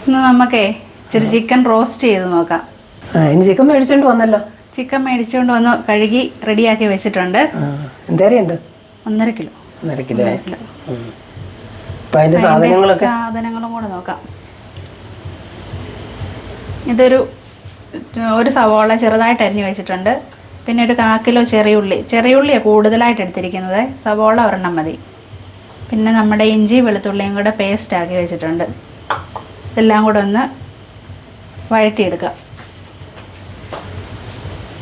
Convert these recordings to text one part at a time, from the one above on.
ഇന്ന് നമുക്കേ ഇച്ചിരി ചിക്കൻ റോസ്റ്റ് ചെയ്ത് നോക്കാം. ഇനി ചിക്കൻ മേടിച്ചോണ്ട് വന്നല്ലോ. ചിക്കൻ മേടിച്ചുകൊണ്ട് വന്ന് കഴുകി റെഡിയാക്കി വെച്ചിട്ടുണ്ട്. എന്തേരെയുണ്ട്? 1.5 കിലോ. 1.5 കിലോ. അപ്പം അതിൻ്റെ സാധനങ്ങളും കൂടെ നോക്കാം. ഒരു സവോള ചെറുതായിട്ട് അരിഞ്ഞ് വെച്ചിട്ടുണ്ട്. പിന്നെ ഒരു 1/4 കിലോ ചെറിയുള്ളിയാണ് കൂടുതലായിട്ട് എടുത്തിരിക്കുന്നത്. സവോള 1 മതി. പിന്നെ നമ്മുടെ ഇഞ്ചി വെളുത്തുള്ളിയും കൂടെ പേസ്റ്റ് ആക്കി വെച്ചിട്ടുണ്ട്. ഇതെല്ലാം കൂടെ ഒന്ന് വഴറ്റിയെടുക്കാം.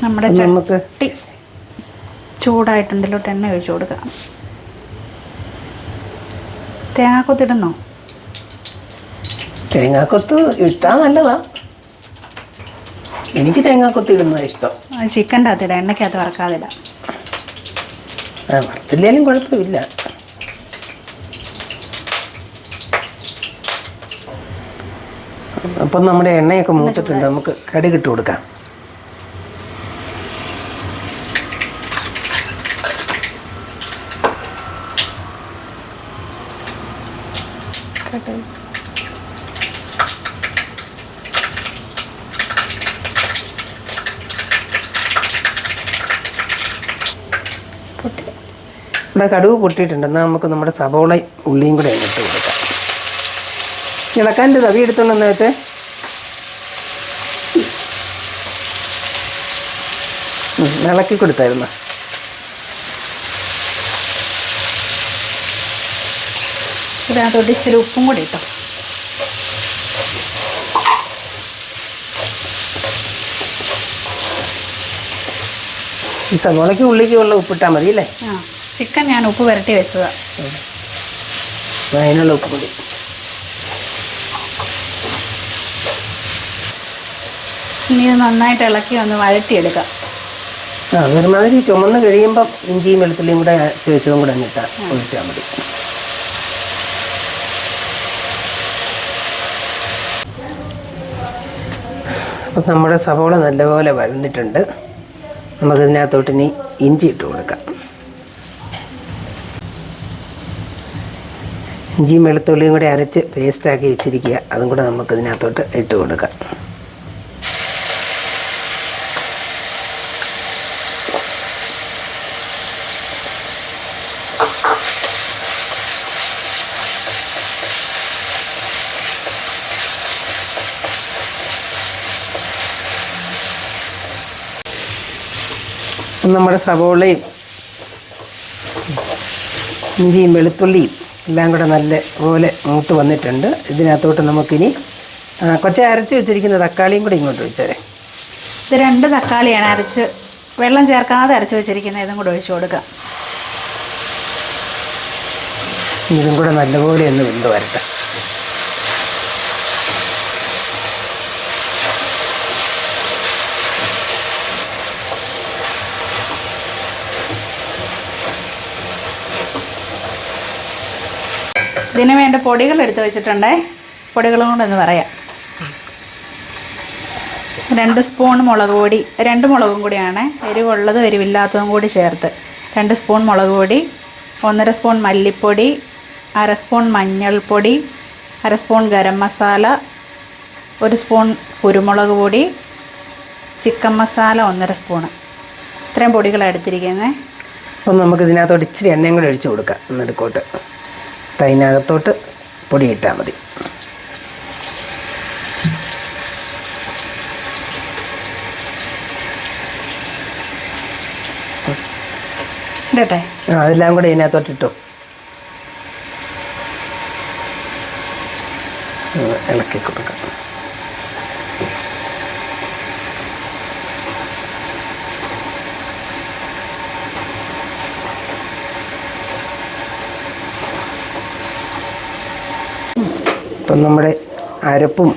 നമ്മുടെ ചട്ടി ചൂടായിട്ടുണ്ടല്ലോ, എണ്ണ ഒഴിച്ചു കൊടുക്കാം. തേങ്ങാക്കൊത്തിടുന്നോ? തേങ്ങാക്കൊത്ത് ഇട്ടാൽ നല്ലതാ. എനിക്ക് തേങ്ങാക്കൊത്ത് ഇടുന്നതാണ് ഇഷ്ടം. ചിക്കൻ്റെ അകത്തിടാം, എണ്ണയ്ക്കകത്ത് വറക്കാതിടാം. വറുത്തില്ലേലും കുഴപ്പമില്ല. അപ്പം നമ്മുടെ എണ്ണയൊക്കെ മൂത്തിട്ടുണ്ട്. നമുക്ക് കടുകിട്ട് കൊടുക്കാം. ഇവിടെ കടുക് പൊട്ടിയിട്ടുണ്ട്. എന്നാൽ നമുക്ക് നമ്മുടെ സവോള ഉള്ളിയും കൂടെ ഇട്ട് കൊടുക്കാം. ഇളക്കാൻ്റെ തവി എടുത്തോണ്ടെന്ന് വെച്ചേ. ഇളക്കി കൊടുത്തായിരുന്നു. ഇതിനകത്തോട്ട് ഇച്ചിരി ഉപ്പും കൂടി ഇട്ടോ. ഈ സവോളയ്ക്ക് ഉള്ളിക്ക് ഉള്ള ഉപ്പിട്ടാൽ മതി അല്ലേ? ചിക്കൻ ഞാൻ ഉപ്പ് പുരട്ടി വെച്ചതാണ്. അതിനുള്ള ഉപ്പ് കൂടി. ഇനി ഇത് നന്നായിട്ട് ഇളക്കി ഒന്ന് വഴറ്റിയെടുക്കാം. ഒരുമാതിരി ചുമന്ന് കഴിയുമ്പം ഇഞ്ചിയും വെളുത്തുള്ളിയും കൂടെ ചേച്ചതും കൂടെ ഇട്ടാൽ ഒഴിച്ചാൽ മതി. അപ്പം നമ്മുടെ സവോള നല്ലപോലെ വഴന്നിട്ടുണ്ട്. നമുക്കിതിനകത്തോട്ട് ഇനി ഇഞ്ചി ഇട്ട് കൊടുക്കാം. ഇഞ്ചിയും വെളുത്തുള്ളിയും കൂടെ അരച്ച് പേസ്റ്റാക്കി വെച്ചിരിക്കുക. അതും കൂടെ നമുക്കിതിനകത്തോട്ട് ഇട്ട് കൊടുക്കാം. നമ്മുടെ സവോളയും ഇഞ്ചിയും വെളുത്തുള്ളിയും എല്ലാം കൂടെ നല്ല പോലെ മൂത്ത് വന്നിട്ടുണ്ട്. ഇതിനകത്തോട്ട് നമുക്കിനി കൊച്ചെ അരച്ച് വെച്ചിരിക്കുന്ന തക്കാളിയും കൂടെ ഇങ്ങോട്ട് വെച്ചേരെ. ഇത് 2 തക്കാളിയാണ് അരച്ച് വെള്ളം ചേർക്കാതെ അരച്ച് വെച്ചിരിക്കുന്നത്. ഇതും കൂടെ ഒഴിച്ചു കൊടുക്കാം. ഇതും കൂടെ നല്ലപോലെ ഒന്ന് വെന്ത് വരട്ടെ. ഇതിന് വേണ്ട പൊടികൾ എടുത്ത് വെച്ചിട്ടുണ്ടേ. പൊടികളും കൂടെ ഒന്ന് പറയാം. 2 സ്പൂൺ മുളക് പൊടി, 2 മുളകും കൂടിയാണ്. എരിവുള്ളതും എരിവില്ലാത്തതും കൂടി ചേർത്ത് 2 സ്പൂൺ മുളക് പൊടി, 1.5 സ്പൂൺ മല്ലിപ്പൊടി, 1/2 സ്പൂൺ മഞ്ഞൾപ്പൊടി, 1/2 സ്പൂൺ ഗരം മസാല, 1 സ്പൂൺ കുരുമുളക് പൊടി, ചിക്കൻ മസാല 1.5 സ്പൂണ്. ഇത്രയും പൊടികളാണ് എടുത്തിരിക്കുന്നത്. അപ്പം നമുക്കിതിനകത്തോട്ട് ഇച്ചിരി എണ്ണയും കൂടെ ഒഴിച്ച് കൊടുക്കാം. എന്നെടുക്കോട്ട് അതിനകത്തോട്ട് പൊടി ഇട്ടാൽ മതി. ഇടട്ടെ? അതെല്ലാം കൂടെ ഇതിനകത്തോട്ട് ഇട്ടു. ഇളക്കി കൊടുക്കാം. ഇപ്പം നമ്മുടെ അരപ്പും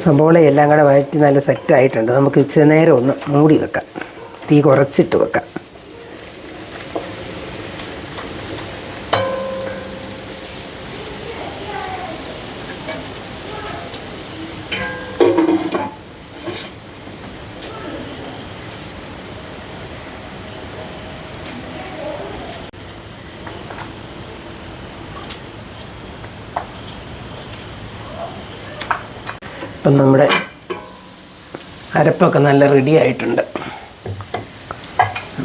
സവോളയും എല്ലാം കൂടെ വഴറ്റി നല്ല സെറ്റായിട്ടുണ്ട്. നമുക്ക് ഇച്ചിരി നേരം ഒന്ന് മൂടി വെക്കാം. തീ കുറച്ചിട്ട് വെക്കാം. ഇപ്പം നമ്മുടെ അരപ്പൊക്കെ നല്ല റെഡി ആയിട്ടുണ്ട്.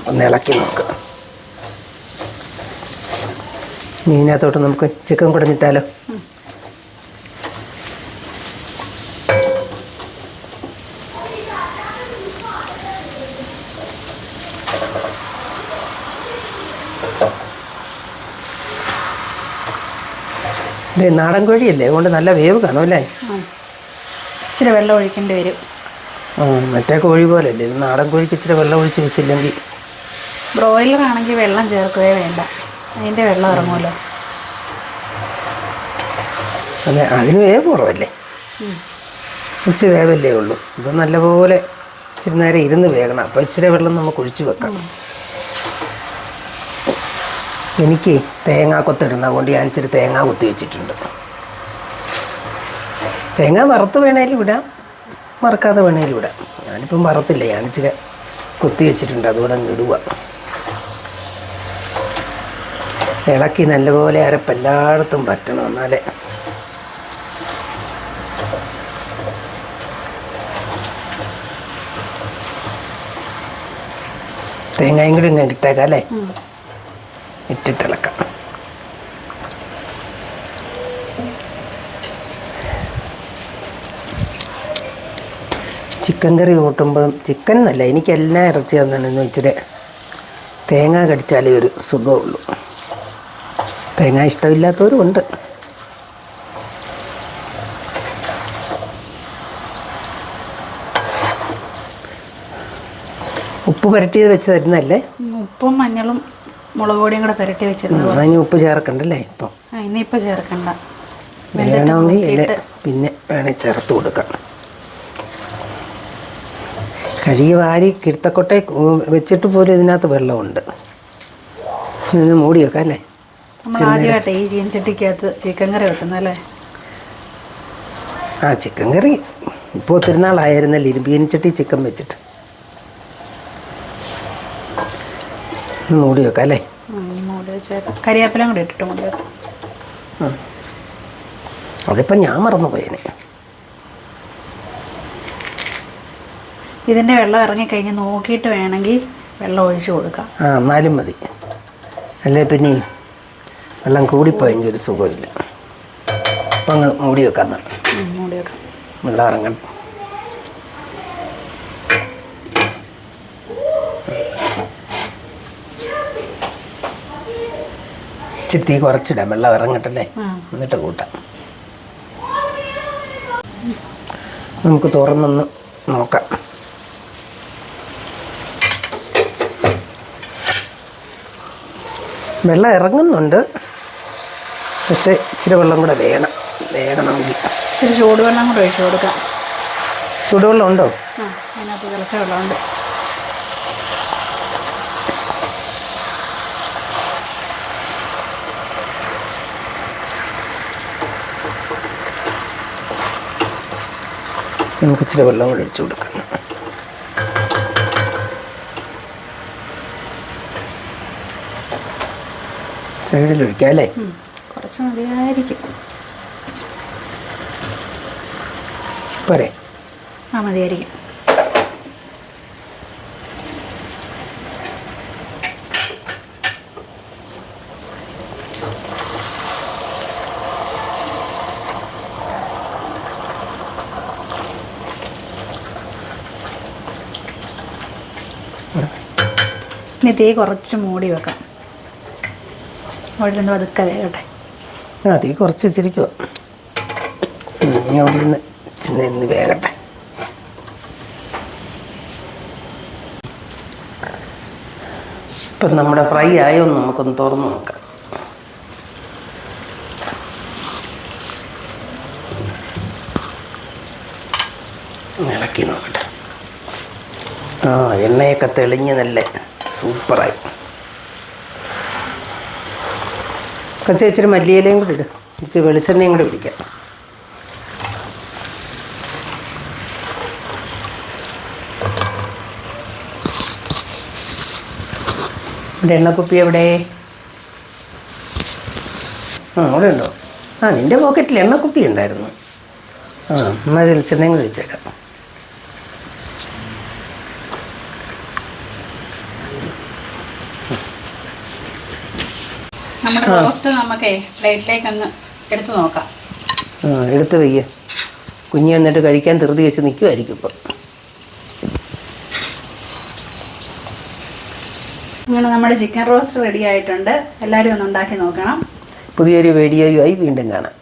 ഒന്ന് ഇളക്കി നോക്കാം. മീനകത്തോട്ട് നമുക്ക് ചിക്കൻ കുടഞ്ഞിട്ടാലോ? ഇത് നാടൻ കോഴിയല്ലേ, അതുകൊണ്ട് നല്ല വേവ് കാണും അല്ലേ? ഇച്ചിരി വെള്ളം ഒഴിക്കേണ്ടി വരും. മറ്റേ കോഴി പോലെ അല്ലേ ഇത്? നാടൻ കോഴിക്ക് ഇച്ചിരി വെള്ളം ഒഴിച്ച് വെച്ചില്ലെങ്കിൽ. ബ്രോയിലർ ആണെങ്കിൽ വെള്ളം ചേർക്കുകയേ വേണ്ട, അതിൻ്റെ വെള്ളം ഇറങ്ങുമല്ലോ. അതെ, അതിന് വേവ് കുറവല്ലേ, ഇച്ചിരി വേവല്ലേ ഉള്ളൂ. ഇത് നല്ലപോലെ ഇച്ചിരി നേരം ഇരുന്ന് വേകണം. അപ്പോൾ ഇച്ചിരി വെള്ളം നമുക്ക് ഒഴിച്ച് വെക്കാം. എനിക്ക് തേങ്ങ കൊത്തിടുന്ന കൊണ്ട് ഞാൻ ഇച്ചിരി തേങ്ങ കൊത്തി വെച്ചിട്ടുണ്ട്. തേങ്ങ വറുത്ത് വേണേലും ഇടാം, വറുക്കാതെ വേണേലും ഇടാം. ഞാനിപ്പം വറുത്തില്ല, ഞാനിച്ചിരി കൊത്തി വെച്ചിട്ടുണ്ട്, അതുകൂടെ അങ്ങ് ഇടുക. ഇളക്കി നല്ലപോലെ അരപ്പ് എല്ലായിടത്തും പറ്റണം, എന്നാലേ. തേങ്ങയും കൂടി ഇങ്ങനെ ഇട്ടേക്കാം അല്ലേ? ഇട്ടിട്ടിളക്കാം. ചിക്കൻ കറി കൂട്ടുമ്പോഴും, ചിക്കൻ എന്നല്ല എനിക്കെല്ലാം ഇറച്ചി തന്നെയാണെന്ന് ഇച്ചിരി തേങ്ങ കടിച്ചാലേ ഒരു സുഖമുള്ളൂ. തേങ്ങ ഇഷ്ടമില്ലാത്തവരും ഉണ്ട്. ഉപ്പ് പുരട്ടിയത് വെച്ച് തരുന്നല്ലേ? ഉപ്പും മഞ്ഞളും മുളക് പൊടിയും കൂടെ പുരട്ടി വെച്ചിരുന്നു. അതിന് ഉപ്പ് ചേർക്കണ്ടല്ലേ ഇപ്പം? ഇനിയിപ്പോൾ ചേർക്കണ്ട, വേണമെങ്കിൽ പിന്നെ വേണേൽ ചേർത്ത് കൊടുക്കാം. കഴുകി വാരി കിടുത്തക്കൊട്ടെ വെച്ചിട്ട് പോലും ഇതിനകത്ത് വെള്ളമുണ്ട്. ഇത് മൂടി വെക്കാം അല്ലേ? നമ്മൾ ആദ്യമായിട്ടെ ഈ ചീനച്ചട്ടിക്കകത്ത് ചിക്കൻ കറി വെക്കുന്നല്ലേ? ചിക്കൻ കറി ഇപ്പോൾ ഒത്തിരി നാളായിരുന്നല്ലേ ചീനച്ചട്ടി ചിക്കൻ വെച്ചിട്ട്. മൂടി വെക്കാം അല്ലേ? മൂടി വെച്ചേക്കാം. കരിവേപ്പിലയും കൂടെ ഇട്ടിട്ട് മൂടി വെക്കാം. അതിപ്പം ഞാൻ മറന്നു പോയേനെ. ഇതിൻ്റെ വെള്ളം ഇറങ്ങിക്കഴിഞ്ഞ് നോക്കിയിട്ട് വേണമെങ്കിൽ വെള്ളം ഒഴിച്ച് കൊടുക്കാം. എന്നാലും മതി, അല്ലേ പിന്നെ വെള്ളം കൂടിപ്പോയെങ്കിൽ ഒരു സുഖമില്ല. അപ്പം അങ്ങ് മൂടി വെക്കാം. മൂടി വെക്കാം, വെള്ളം ഇറങ്ങണം. ചിത്തി കുറച്ചിടാം, വെള്ളം ഇറങ്ങട്ടല്ലേ, എന്നിട്ട് കൂട്ടാം. നമുക്ക് തുറന്നൊന്ന് നോക്കാം. വെള്ളം ഇറങ്ങുന്നുണ്ട്, പക്ഷേ ഇച്ചിരി വെള്ളം കൂടെ വേകണമെങ്കിൽ ഇച്ചിരി ചൂടുവെള്ളം കൂടെ ഒഴിച്ച് കൊടുക്കാം. ചൂടുവെള്ളം ഉണ്ടോ? അതിനകത്ത് തിളച്ച വെള്ളമുണ്ട്. നമുക്ക് ഇച്ചിരി വെള്ളം കൂടെ ഒഴിച്ച് കൊടുക്കാം. സൈഡിൽ ഒഴിക്കാം അല്ലേ? കുറച്ച് മതിയായിരിക്കും. പോരെ? മതിയായിരിക്കും. ഇനി തീ കുറച്ച് മൂടി വെക്കാം. അവിടെ നിന്ന് പതുക്കെ വേകട്ടെ. തീ കുറച്ച് വെച്ചിരിക്കുക. ഇനി അവിടെ നിന്ന് നിന്ന് വേകട്ടെ. ഇപ്പം നമ്മുടെ ഫ്രൈ ആയോ എന്ന് നമുക്കൊന്ന് തുറന്ന് നോക്കാം. ഇളക്കി നോക്കട്ടെ. എണ്ണയൊക്കെ തെളിഞ്ഞ് നല്ല സൂപ്പറായി. കുറച്ച് ഇച്ചിരി മല്ലിയിലയും കൂടി ഇടും, ഇച്ചിരി വെളിച്ചെണ്ണയും കൂടി പിടിക്കാം. ഇവിടെ എണ്ണക്കുപ്പി എവിടെ? അവിടെ ഉണ്ടോ? നിൻ്റെ പോക്കറ്റിൽ എണ്ണക്കുപ്പി ഉണ്ടായിരുന്നു. എന്നാൽ വെളിച്ചെണ്ണയും കൂടി ഒഴിച്ചേക്കാം. നമ്മുടെ റോസ്റ്റ് നമുക്കേ പ്ലേറ്റിലേക്ക് ഒന്ന് എടുത്തു നോക്കാം. എടുത്ത് വയ്യ. കുഞ്ഞി വന്നിട്ട് കഴിക്കാൻ ധൃതി വെച്ച് നിൽക്കുമായിരിക്കും ഇപ്പം. അങ്ങനെ നമ്മുടെ ചിക്കൻ റോസ്റ്റ് റെഡി ആയിട്ടുണ്ട്. എല്ലാവരും ഒന്ന് ഉണ്ടാക്കി നോക്കണം. പുതിയൊരു വീഡിയോയുമായി വീണ്ടും കാണാം.